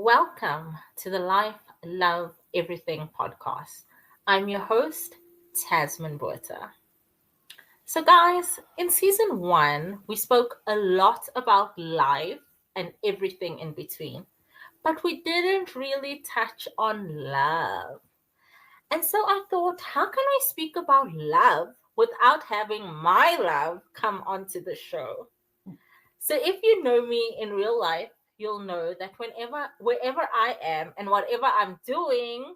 Welcome to the Life, Love, Everything podcast. I'm your host, Tasmin Bota. So, guys, in season one, we spoke a lot about life and everything in between, but we didn't really touch on love. And so I thought, how can I speak about love without having my love come onto the show? So if you know me in real life, you'll know that wherever I am and whatever I'm doing,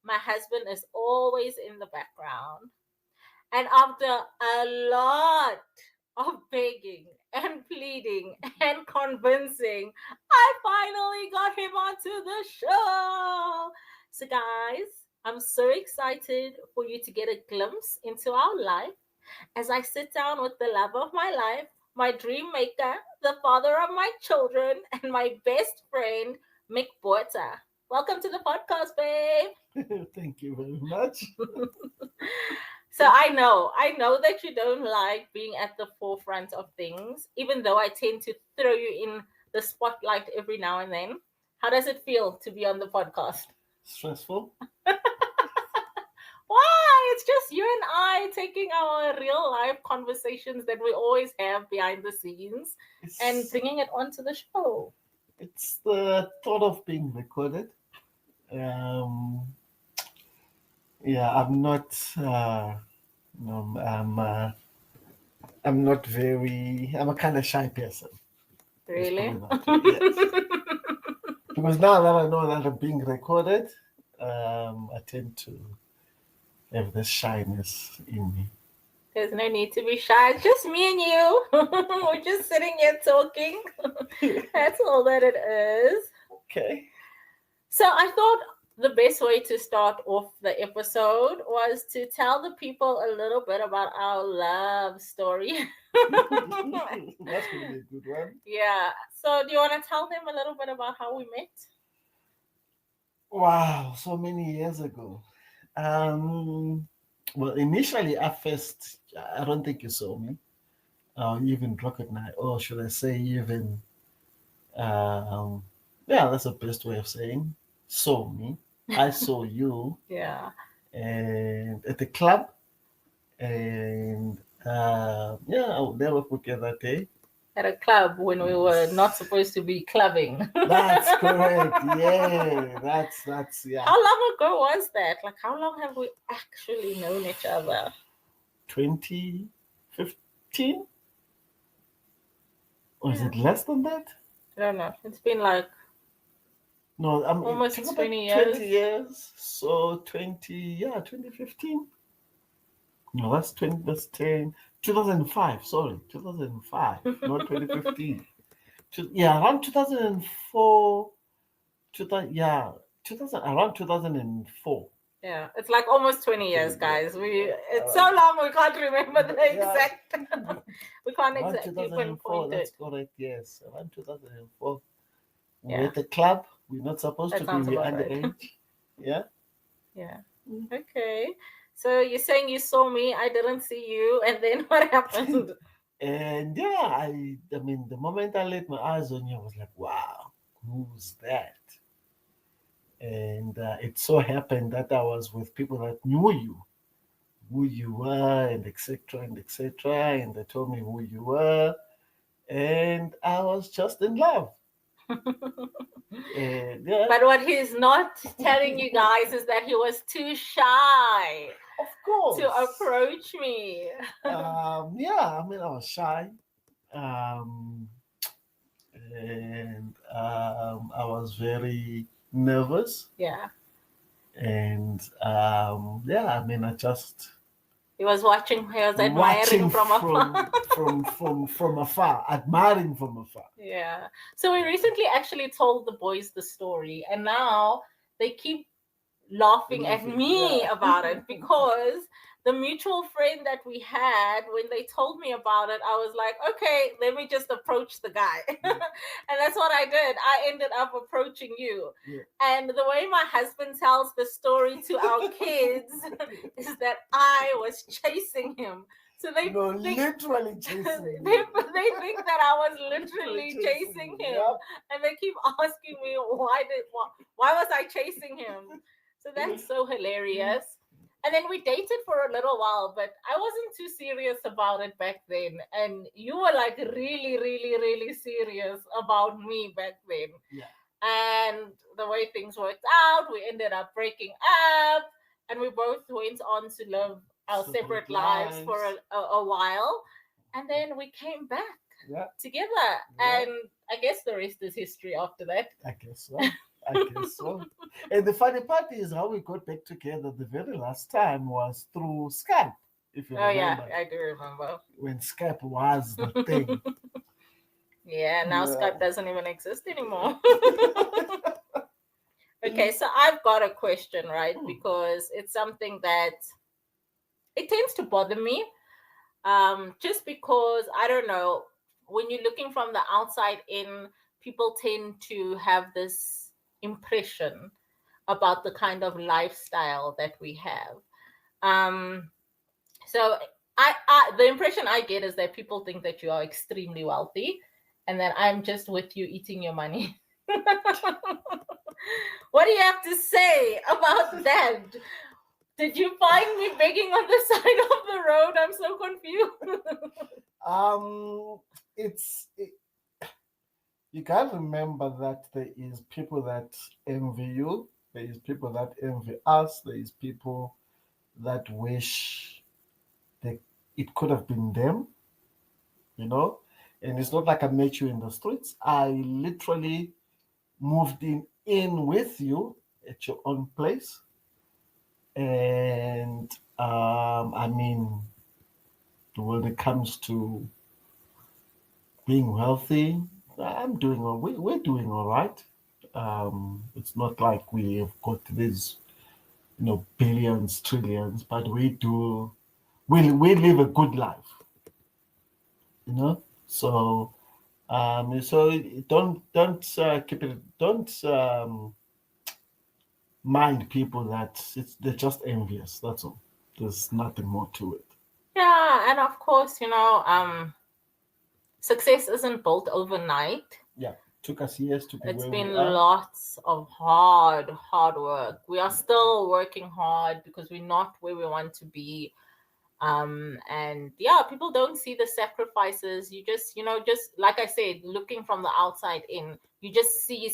my husband is always in the background. And after a lot of begging and pleading and convincing, I finally got him onto the show. So, guys, I'm so excited for you to get a glimpse into our life as I sit down with the love of my life, my dream maker, the father of my children, and my best friend, Mick Bota. Welcome to the podcast, babe. Thank you very much. So I know that you don't like being at the forefront of things, even though I tend to throw you in the spotlight every now and then. How does it feel to be on the podcast? Stressful? Why? It's just you and I taking our real life conversations that we always have behind the scenes and It's bringing it onto the show. it's the thought of being recorded. Um, yeah, I'm not. No, I'm not very. I'm a kind of shy person. Let's put Really? it that way. Yes, because now that I know that I'm being recorded, I tend to have this shyness in me. There's no need to be shy. It's just me and you. We're just sitting here talking. That's all that it is. Okay. So I thought the best way to start off the episode was to tell the people a little bit about our love story. That's gonna be a good one. Yeah. So do you want to tell them a little bit about how we met? Wow, so many years ago. Um, well, initially, at first, I don't think you saw me, even recognize, or should I say, even, um, yeah, that's the best way of saying, saw me. I saw you, Yeah. and at the club, and yeah, I'll never forget that day. At a club when we were not supposed to be clubbing. That's correct. Yeah, that's yeah. How long ago was that? Like, how long have we actually known each other? 2015, or is Yeah. it less than that? I don't know. It's been like No, I mean, almost think about 20 years. 20 years. So 20, yeah, 2015. No, that's 20, that's 10, 2005. Sorry, 2005, not 2015. Yeah, around 2004, 2000, yeah, 2000, around 2004. Yeah, it's like almost 20 years, Yeah, guys. It's so around, long we can't remember the yeah, exact. We can't around exactly 2004, pinpoint that's it. correct, yes. Around 2004. We're Yeah, at the club. We're not supposed that to be, sounds we're about right. underage. Yeah. Yeah. Okay. So you're saying you saw me, I didn't see you, and then what happened? And yeah, I mean, the moment I laid my eyes on you, I was like, wow, who's that? And it so happened that I was with people that knew you, who you were, and etc. and etc. And they told me who you were, and I was just in love. And yeah, But what he's not telling you guys is that he was too shy of to course. approach me. Yeah, I mean, I was shy. Um, and I was very nervous. Yeah. And yeah, I mean, I just He was watching, he was admiring watching from afar. from afar, admiring from afar. Yeah. So we recently actually told the boys the story, and now they keep laughing at Laughing, me yeah. about it because the mutual friend that we had, when they told me about it, I was like, okay, let me just approach the guy. And that's what I did. I ended up approaching you. Yeah. And the way my husband tells the story to our kids is that I was chasing him. So they think literally chasing they think that I was literally chasing chasing him, Yep. and they keep asking me why was I chasing him? So that's so hilarious. And then we dated for a little while, but I wasn't too serious about it back then. And you were like really, really, really serious about me back then. Yeah. And the way things worked out, we ended up breaking up, and we both went on to live our separate lives for a while. And then we came back together. Yeah. And I guess the rest is history after that. I guess so. I guess so. And the funny part is how we got back together the very last time was through Skype, if you Oh, remember. yeah, I do remember. When Skype was the thing. Yeah, now Skype doesn't even exist anymore. Okay, so I've got a question, right? Because it's something that it tends to bother me. Just because, I don't know, when you're looking from the outside in, people tend to have this impression about the kind of lifestyle that we have. So the impression I get is that people think that you are extremely wealthy, and that I'm just with you eating your money. What do you have to say about that? Did you find me begging on the side of the road? I'm so confused. You gotta remember that there is people that envy you. There is people that envy us. There is people that wish it could have been them. And it's not like I met you in the streets. I literally moved in with you at your own place. And I mean, when it comes to being wealthy, we're doing all right. It's not like we have got these, billions, trillions, but we live a good life, So, don't mind people that they're just envious. That's all. There's nothing more to it. Yeah, and of course, success isn't built overnight. Yeah, took us years to be It's where been we are. lots of hard work. We are still working hard because we're not where we want to be. And yeah, people don't see the sacrifices. You just, just like I said, looking from the outside in, you just see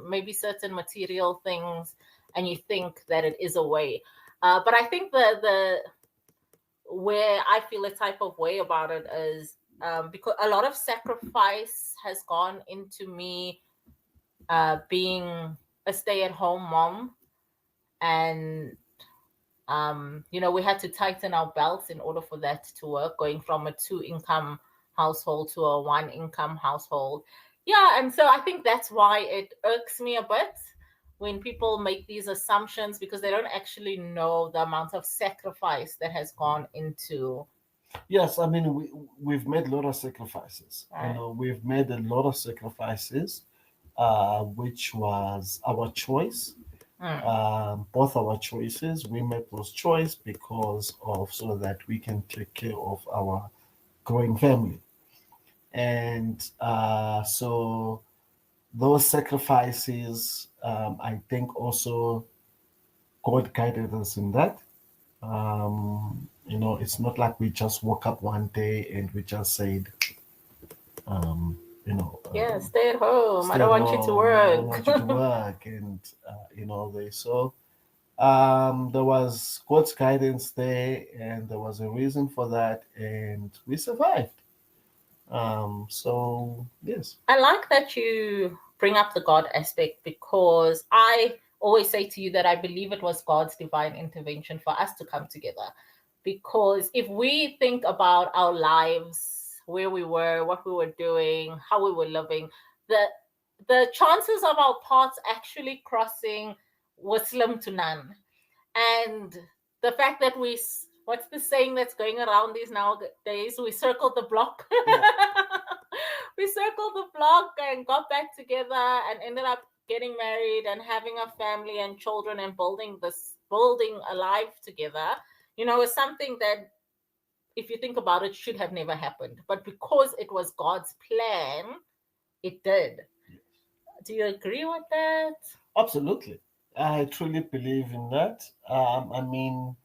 maybe certain material things, and you think that it is a way. But I think the where I feel a type of way about it is because a lot of sacrifice has gone into me being a stay-at-home mom, and we had to tighten our belts in order for that to work, going from a 2-income household to a 1-income household. Yeah, and so I think that's why it irks me a bit when people make these assumptions, because they don't actually know the amount of sacrifice that has gone into. Yes, I mean we've made a lot of sacrifices. Right. We've made a lot of sacrifices, which was our choice. Both our choices, we made those choices because of so that we can take care of our growing family, and so those sacrifices, I think, also God guided us in that. It's not like we just woke up one day and we just said, Yeah, stay at home. I stay don't at want you to home. I don't work. want you to work, and there was God's guidance there, and there was a reason for that, and we survived. So yes, I like that you bring up the God aspect, because I always say to you that I believe it was God's divine intervention for us to come together. Because if we think about our lives, where we were, what we were doing, how we were living, the chances of our paths actually crossing were slim to none. And the fact that what's the saying that's going around these nowadays? We circled the block. Yeah. We circled the block and got back together and ended up getting married and having a family and children and building a life together, is something that if you think about it, should have never happened. But because it was God's plan, it did. Yes. Do you agree with that? Absolutely. I truly believe in that. Um,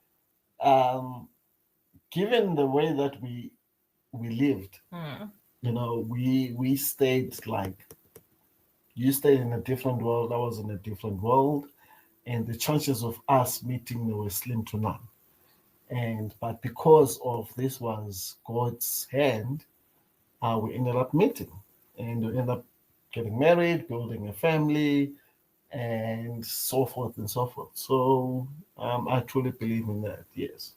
given the way that we lived, Hmm. we stayed like you stayed in a different world, I was in a different world, and the chances of us meeting were slim to none. And but because of this was God's hand, we ended up meeting, and we ended up getting married, building a family, and so forth and so forth. So I truly believe in that. Yes.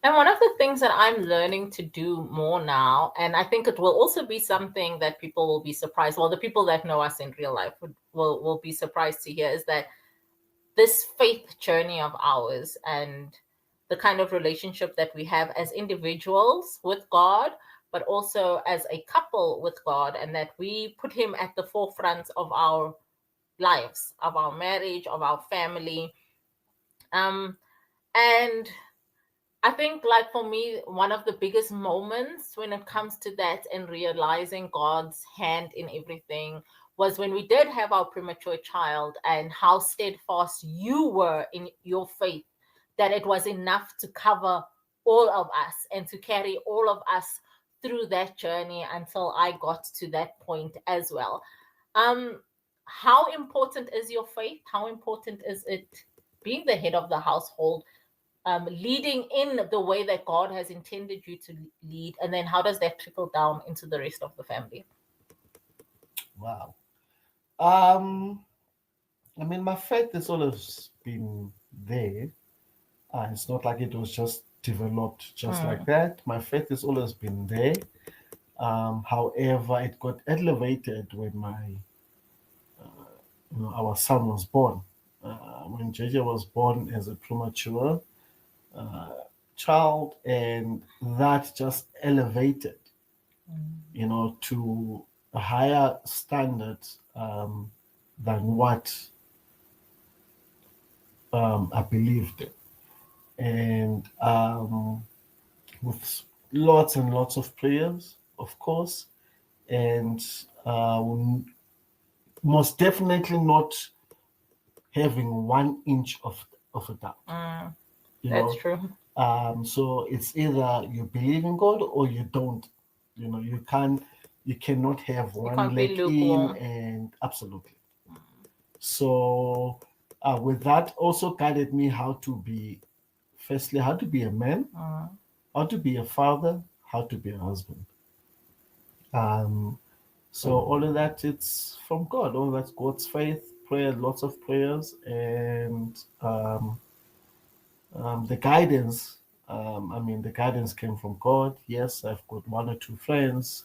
And one of the things that I'm learning to do more now, and I think it will also be something that people will be surprised. Well, the people that know us in real life will be surprised to hear is that this faith journey of ours and the kind of relationship that we have as individuals with God, but also as a couple with God, and that we put Him at the forefront of our lives, of our marriage, of our family. And I think, like for me, one of the biggest moments when it comes to that and realizing God's hand in everything was when we did have our premature child, and how steadfast you were in your faith that it was enough to cover all of us and to carry all of us through that journey until I got to that point as well. Um, how important is your faith? How important is it being the head of the household? Leading in the way that God has intended you to lead, and then how does that trickle down into the rest of the family? Wow. Um, my faith has always been there. It's not like it was just developed just like Mm, that. My faith has always been there. However, it got elevated when our son was born. When JJ was born as a premature uh, child, and that just elevated, mm, to a higher standard than what I believed in. And with lots and lots of prayers, of course, and uh, most definitely not having 1 inch of a doubt. mm. You That's know, true. so it's either you believe in God or you don't. You cannot have You one can't be leg in, lukewarm. and absolutely. So with that also guided me how to be, firstly, how to be a man, Mm, how to be a father, how to be a husband. Um, so all of that, it's from God. All that's God's faith, prayer, lots of prayers, and the guidance. The guidance came from God. Yes, I've got one or two friends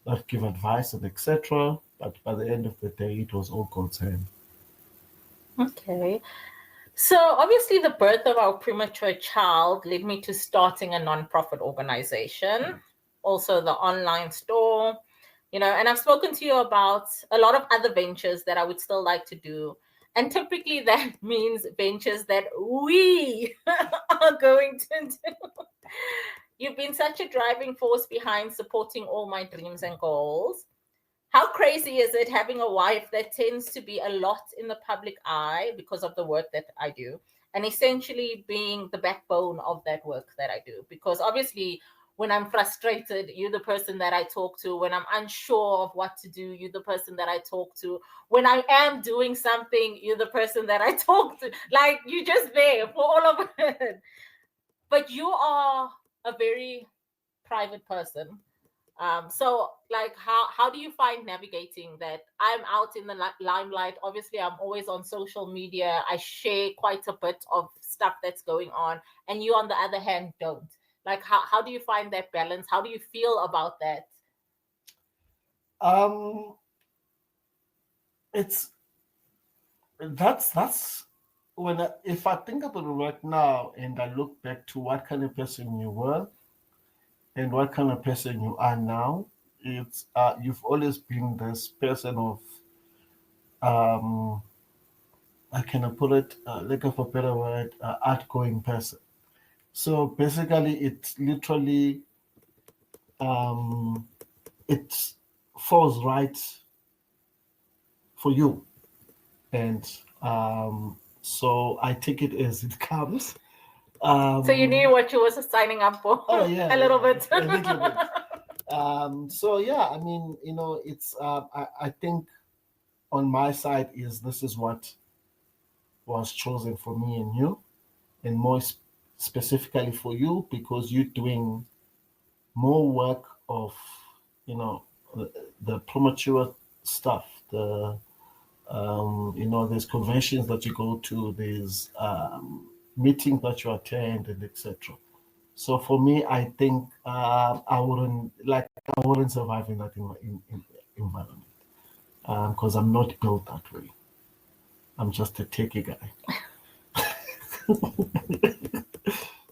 that give advice and etc. But by the end of the day, it was all God's hand. okay. So obviously, the birth of our premature child led me to starting a non-profit organization, also the online store, and I've spoken to you about a lot of other ventures that I would still like to do. And typically that means ventures that we are going to do. You've been such a driving force behind supporting all my dreams and goals. How crazy is it having a wife that tends to be a lot in the public eye because of the work that I do, and essentially being the backbone of that work that I do? Because obviously, when I'm frustrated, you're the person that I talk to. When I'm unsure of what to do, you're the person that I talk to. When I am doing something, you're the person that I talk to. Like, you're just there for all of it. But you are a very private person. So like how do you find navigating that? I'm out in the limelight. Obviously, I'm always on social media. I share quite a bit of stuff that's going on, and you, on the other hand, don't. Like how do you find that balance? How do you feel about that? Um, it's that's if I think about it right now and I look back to what kind of person you were and what kind of person you are now, it's you've always been this person of how can I put it, lack of a better word, outgoing person. So basically, it literally um, it falls right for you, and so I take it as it comes. So you knew Um, what you was signing up for oh yeah, a little yeah, bit. a little bit. So yeah, I mean, it's I think on my side is this is what was chosen for me and you, and more specifically for you because you're doing more work of the, the premature stuff, there's conventions that you go to, there's meetings that you attend, and etc. So for me, I think I wouldn't survive in that environment because I'm not built that way. I'm just a techie guy.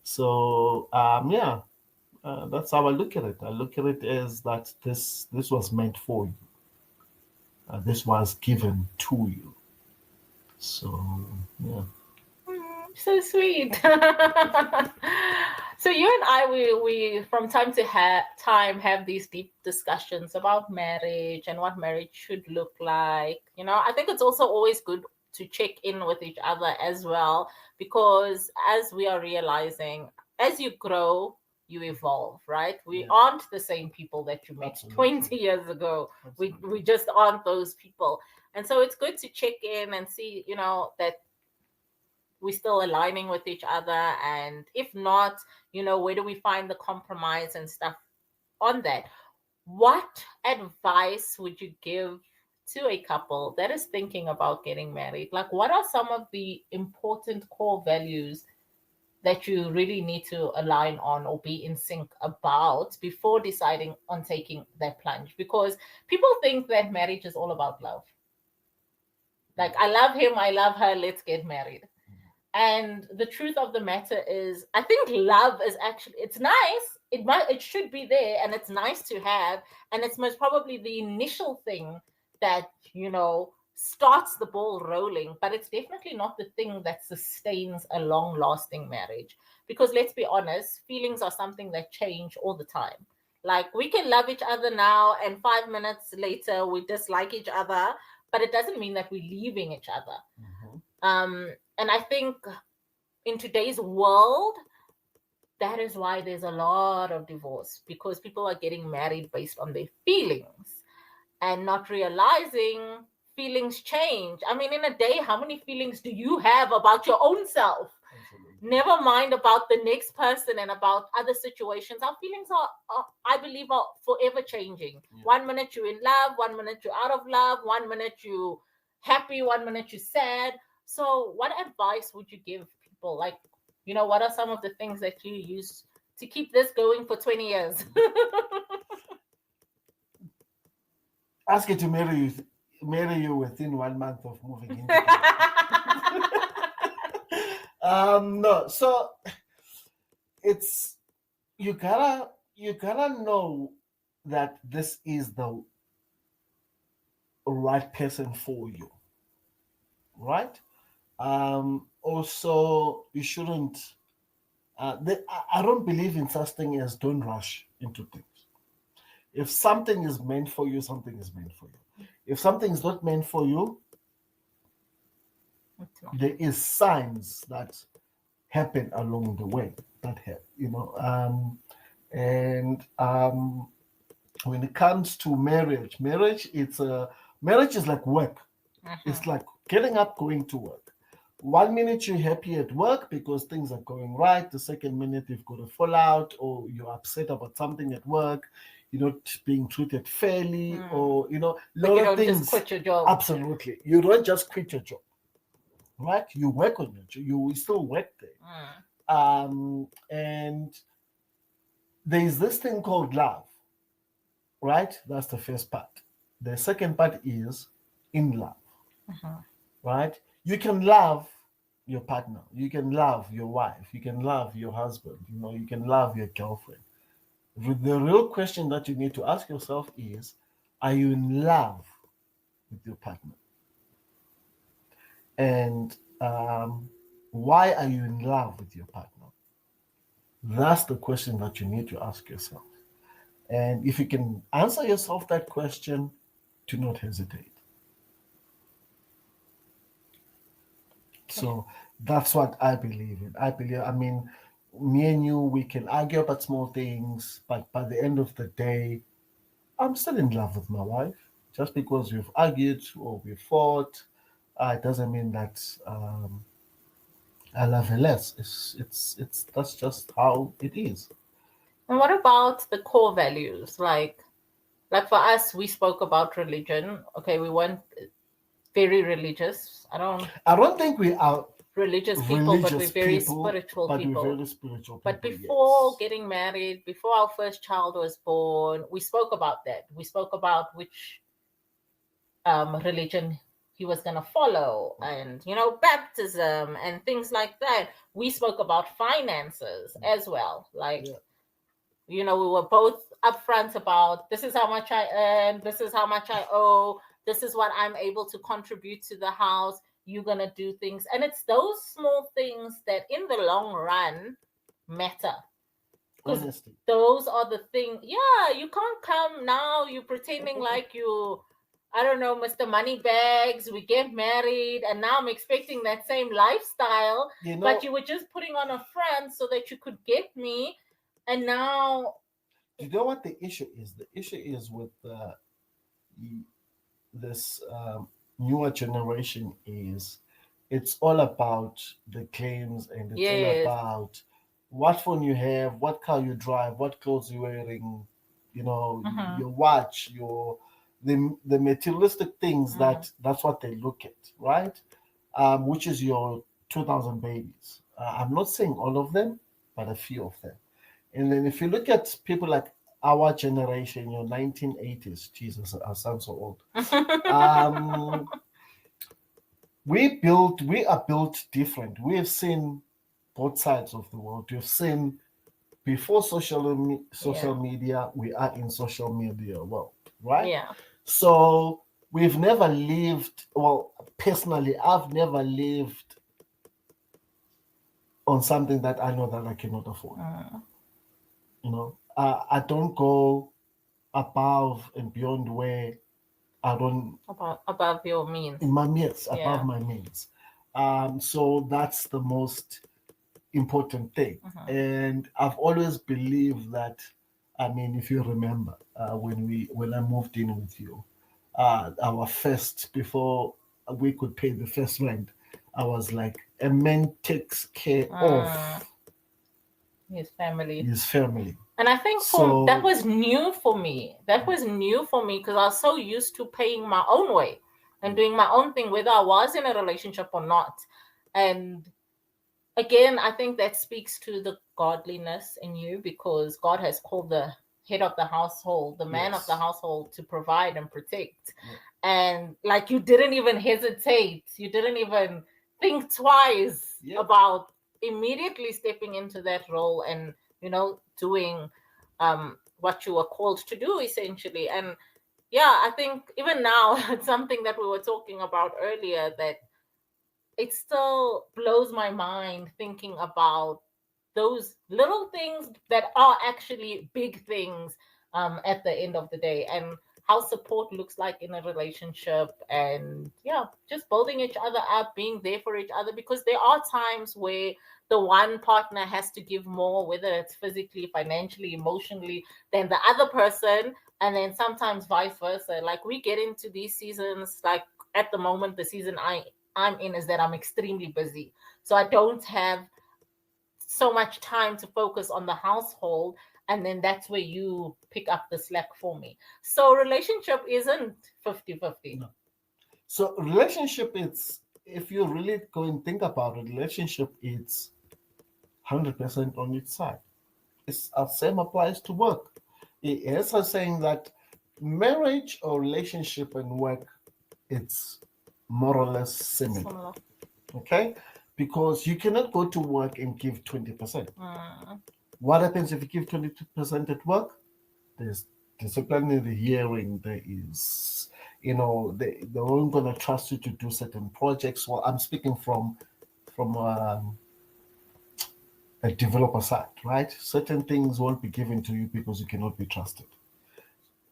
So yeah, that's how I look at it. I look at it as that this was meant for you. This was given to you. So yeah. So sweet. So you and I, we from time to time have these deep discussions about marriage and what marriage should look like. I think it's also always good to check in with each other as well, because as we are realizing, as you grow, you evolve, right? We Yeah. aren't the same people that you met Absolutely. 20 years ago. We Absolutely. just aren't those people. And so it's good to check in and see, that we're still aligning with each other. And if not, where do we find the compromise and stuff on that? What advice would you give to a couple that is thinking about getting married? Like, what are some of the important core values that you really need to align on or be in sync about before deciding on taking that plunge? Because people think that marriage is all about love. Like, I love him, I love her, let's get married. And the truth of the matter is, I think love is actually, it's nice. It should be there, and it's nice to have, and it's most probably the initial thing that starts the ball rolling. But it's definitely not the thing that sustains a long-lasting marriage. Because let's be honest, feelings are something that change all the time. Like, we can love each other now, and 5 minutes later we dislike each other, but it doesn't mean that we're leaving each other. Mhm. And I think in today's world, that is why there's a lot of divorce, because people are getting married based on their feelings and not realizing feelings change. I mean, in a day, how many feelings do you have about your own self? Absolutely. Never mind about the next person and about other situations. Our feelings I believe, are forever changing. Yeah. 1 minute you're in love, 1 minute you're out of love, 1 minute you're happy, 1 minute you're sad. So, what advice would you give people? Like, what are some of the things that you use to keep this going for 20 years? Ask it to marry you within 1 month of moving in. No, so it's you gotta know that this is the right person for you, right? Also, you shouldn't. I don't believe in such thing as don't rush into things. If something is meant for you, something is meant for you. If something is not meant for you, there is signs that happen along the way that help, and when it comes to marriage is like work. It's like getting up, going to work. 1 minute you're happy at work because things are going right. The second minute you've got a fallout or you're upset about something at work. You're not being treated fairly, or But you lot of don't things. just quit your job. Absolutely, you don't just quit your job, right? You work on your job. You still work there. And there's this thing called love, right? That's the first part. The second part is in love, right? You can love your partner, you can love your wife, you can love your husband, you can love your girlfriend. The real question that you need to ask yourself is, are you in love with your partner? And why are you in love with your partner? That's the question that you need to ask yourself. And if you can answer yourself that question, do not hesitate. Okay. So that's what I believe in. I mean, me and you, we can argue about small things, but by the end of the day, I'm still in love with my wife. Just because we've argued or we fought, it doesn't mean that I love her less. It's that's just how it is. And what about the core values? Like for us, we spoke about religion. Okay, we weren't very religious. I don't I don't think we are religious people, but we're religious very people, spiritual but we're people. very spiritual But people. before Yes. getting married, before our first child was born, we spoke about that. We spoke about which religion he was going to follow, and baptism and things like that. We spoke about finances as well. Like, Yeah. we were both upfront about, this is how much I earn, this is how much I owe, this is what I'm able to contribute to the house. You're going to do things. And it's those small things that in the long run matter, because Honesty. those are the things. Yeah, you can't come now, you pretending like you, I don't know, Mr. Moneybags, we get married, and now I'm expecting that same lifestyle, You but know, you were just putting on a front so that you could get me, and now. you know what the issue is? The issue is with this newer generation is it's all about the claims and it's all Yes. about what phone you have, what car you drive, what clothes you're wearing, Mm-hmm. your watch, the materialistic things Mm. that's what they look at, right? Which is your 2000 babies. I'm not saying all of them, but a few of them. And then if you look at people like our generation, your 1980s, Jesus, I sound so old. Um, we are built different. We have seen both sides of the world. We've seen before social Yeah. media, we are in social media world, right? Yeah. So we've never lived. Well, personally, I've never lived on something that I know that I cannot afford. Mm. I don't go above and beyond where I don't Above your means. in my means, above Yeah. my means. So that's the most important thing. Mm-hmm. And I've always believed that. I mean, if you remember, when I moved in with you, our first before we could pay the first rent, I was like, a man takes care of Mm. His family. his family. And I think that So was new for me. That was new for me because I was so used to paying my own way and doing my own thing, whether I was in a relationship or not. And again, I think that speaks to the godliness in you, because God has called the head of the household, the man of the yes, household, to provide and protect. yeah, And like, you didn't even hesitate, you didn't even think twice yeah. about immediately stepping into that role and, doing what you were called to do, essentially. And yeah, I think even now, it's something that we were talking about earlier, that it still blows my mind thinking about those little things that are actually big things, at the end of the day, and how support looks like in a relationship. And yeah, just building each other up, being there for each other, because there are times where the one partner has to give more, whether it's physically, financially, emotionally, than the other person. And then sometimes vice versa. Like, we get into these seasons, like at the moment, the season I'm in is that I'm extremely busy. So I don't have so much time to focus on the household. And then that's where you pick up the slack for me. So relationship isn't 50-50. No. So relationship, it's if you really go and think about it, relationship, it's 100% on its side. It's same applies to work. It's saying that marriage or relationship and work, it's more or less similar. Similar. Okay, because you cannot go to work and give 20%. Mm. What happens if you give 20% at work? There's discipline in the hearing. There is, they weren't going to trust you to do certain projects. Well, I'm speaking from a developer side, right? Certain things won't be given to you because you cannot be trusted.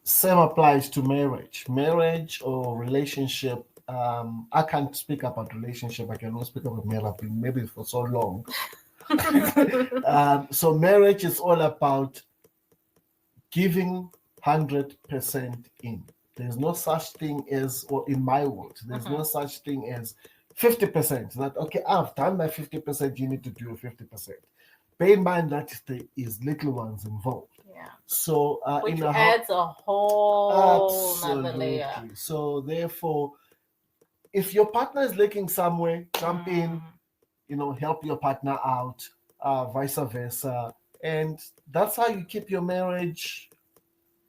Same applies to marriage. Marriage or relationship. I can't speak about relationship. I can only speak about marriage, maybe for so long. So marriage is all about giving 100% in. There's no such thing as, or in my world, there's no such thing as 50%. That, okay, I've done my 50%, you need to do your 50%. Bear in mind that there is little ones involved. Yeah. So which adds a whole another layer. absolutely. So therefore, if your partner is looking somewhere, jump in, help your partner out, vice versa. And that's how you keep your marriage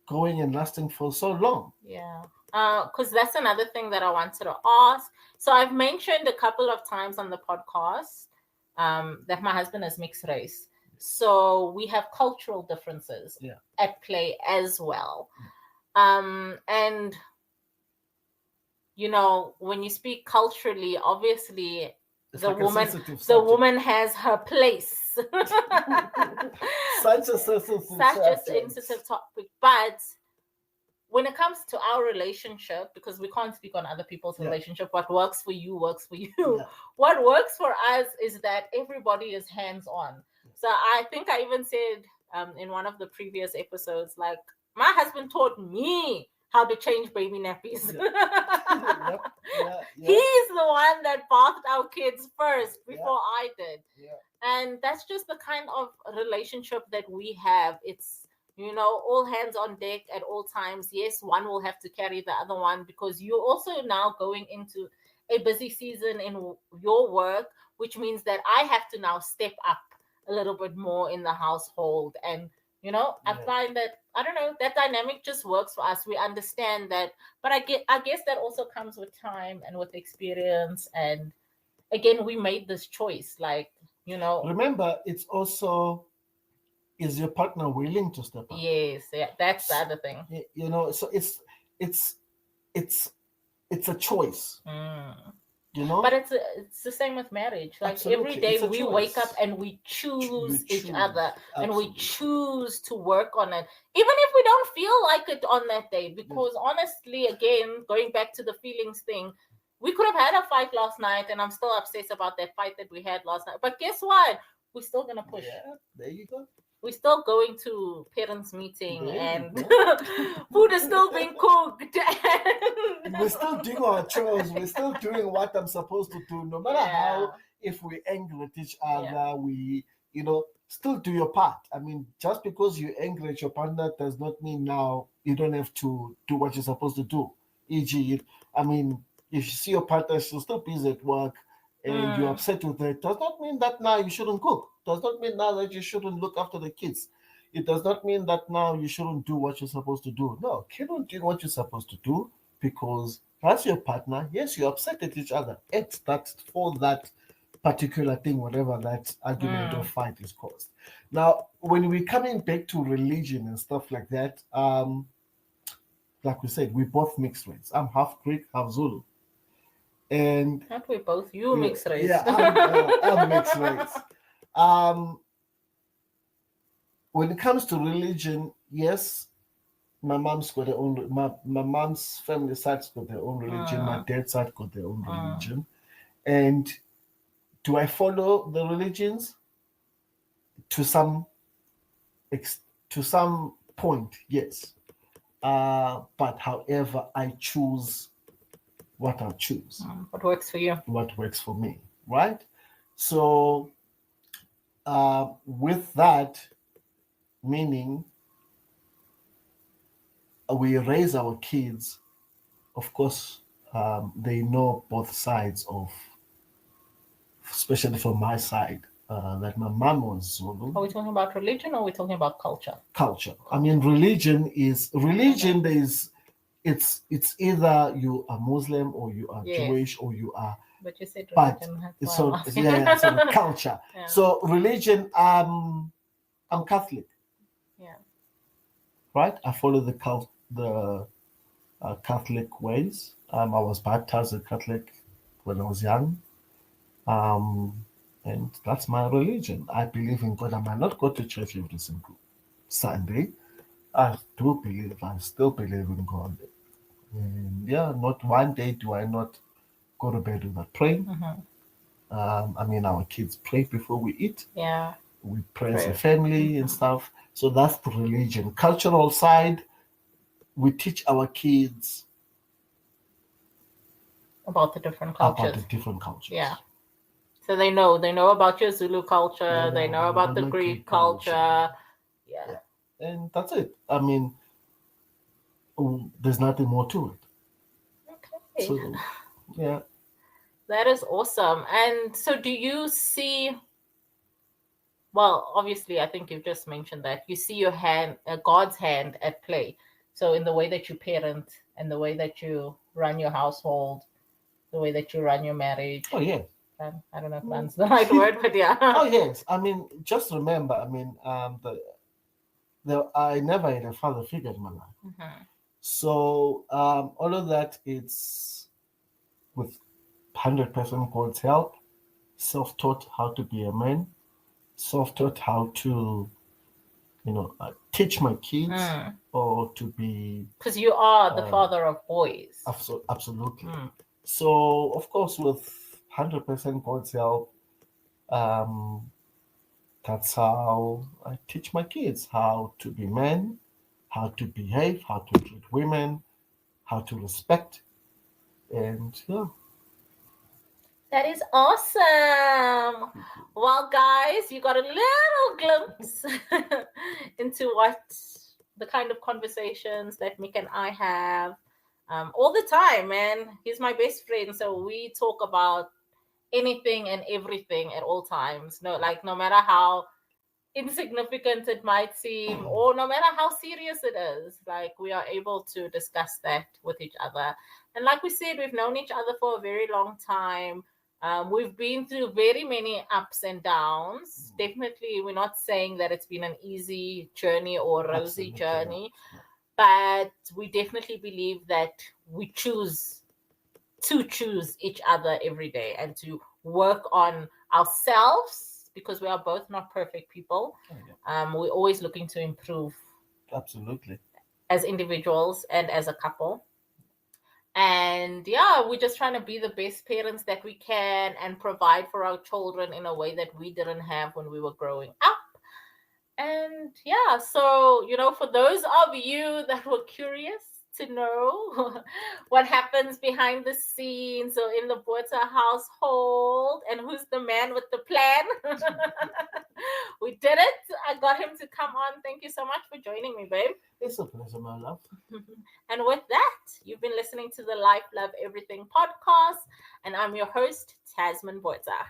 going and lasting for so long. Yeah. Because that's another thing that I wanted to ask. So I've mentioned a couple of times on the podcast that my husband is mixed race. So we have cultural differences at play as well. And when you speak culturally, obviously the woman has her place. Such a sensitive topic. But when it comes to our relationship, because we can't speak on other people's relationship, what works for you works for you. Yeah. What works for us is that everybody is hands-on. So I think I even said in one of the previous episodes, like, my husband taught me how to change baby nappies. He's the one that bathed our kids first before I did. And that's just the kind of relationship that we have. It's, all hands on deck at all times. Yes, one will have to carry the other one because you're also now going into a busy season in your work, which means that I have to now step up a little bit more in the household. And, I find that, I don't know, that dynamic just works for us. We understand that. But I guess that also comes with time and with experience. And again, we made this choice, like, Remember, it's also, is your partner willing to step up? Yes, that's the other thing. So it's a choice. But it's the same with marriage. Like, absolutely. Every day we wake up and we choose each other. Absolutely. And we choose to work on it, even if we don't feel like it on that day. Because honestly, again, going back to the feelings thing, we could have had a fight last night, and I'm still upset about that fight that we had last night. But guess what? We're still gonna push. Yeah, there you go. We're still going to parents' meeting, and food is still being cooked. We're still doing our chores. We're still doing what I'm supposed to do. No matter how, if we angry at each other, we, still do your part. I mean, just because you're angry at your partner does not mean now you don't have to do what you're supposed to do. E.g., I mean, if you see your partner, she's still busy at work, and you're upset with her, it does not mean that now you shouldn't cook. Does not mean now that you shouldn't look after the kids. It does not mean that now you shouldn't do what you're supposed to do. No, keep on doing what you're supposed to do, because that's your partner. Yes, you're upset at each other. It's that for that particular thing, whatever that argument or fight is caused. Now, when we're coming back to religion and stuff like that, like we said, we're both mixed race. I'm half Greek, half Zulu. And aren't we both? You mixed race. Yeah, I'm mixed race. When it comes to religion, yes, my mom's got their own. My mom's family side's got their own religion. My dad's side got their own religion. And do I follow the religions? To some point, yes. But however, I choose what I choose. What works for you? What works for me, right? So, with that, meaning we raise our kids, of course, they know both sides of, especially from my side, that my mom was Zulu. Are we talking about religion, or are we talking about culture? Culture. I mean, religion. There is. It's either you are Muslim or you are Jewish or you are. But you said religion. So culture. Yeah. So religion. I'm Catholic. Yeah. Right. I follow the Catholic ways. I was baptized a Catholic when I was young. And that's my religion. I believe in God. I might not go to church every single Sunday. I still believe in God. And yeah, not one day do I not go to bed without praying. Our kids pray before we eat. Yeah. We pray as a family and stuff. So that's the religion. Cultural side, we teach our kids About the different about cultures. the different cultures. Yeah. So they know about your Zulu culture. They know about the Greek culture. Yeah. And that's it. I mean, there's nothing more to it. Okay. So, yeah. That is awesome. And so do you see, well, obviously, I think you've just mentioned that you see your hand, God's hand at play. So in the way that you parent and the way that you run your household, the way that you run your marriage. Oh, yeah. I don't know if that's the right word, but yeah. Oh, yes. I mean, just remember, I never had a father figure in my life. So all of that, it's with 100% God's help, self-taught how to be a man, self-taught how to, teach my kids or to be. Because you are the father of boys. Absolutely. So, of course, with 100% God's help, that's how I teach my kids how to be men, how to behave, how to treat women, how to respect. And yeah. That is awesome. Well, guys, you got a little glimpse into what the kind of conversations that Mick and I have all the time, man. He's my best friend, so we talk about anything and everything at all times. No matter how insignificant it might seem, or no matter how serious it is, like we are able to discuss that with each other. And like we said, we've known each other for a very long time. We've been through very many ups and downs. Definitely, we're not saying that it's been an easy journey or rosy journey, but we definitely believe that we choose each other every day and to work on ourselves, because we are both not perfect people. We're always looking to improve. Absolutely. As individuals and as a couple. And yeah, we're just trying to be the best parents that we can and provide for our children in a way that we didn't have when we were growing up. And yeah, so, for those of you that were curious to know what happens behind the scenes or in the Bota household and who's the man with the plan, we did it. I got him to come on. Thank you so much for joining me, babe. It's a pleasure, my love. And with that, you've been listening to the Life, Love, Everything podcast, and I'm your host, Tasmin Bota.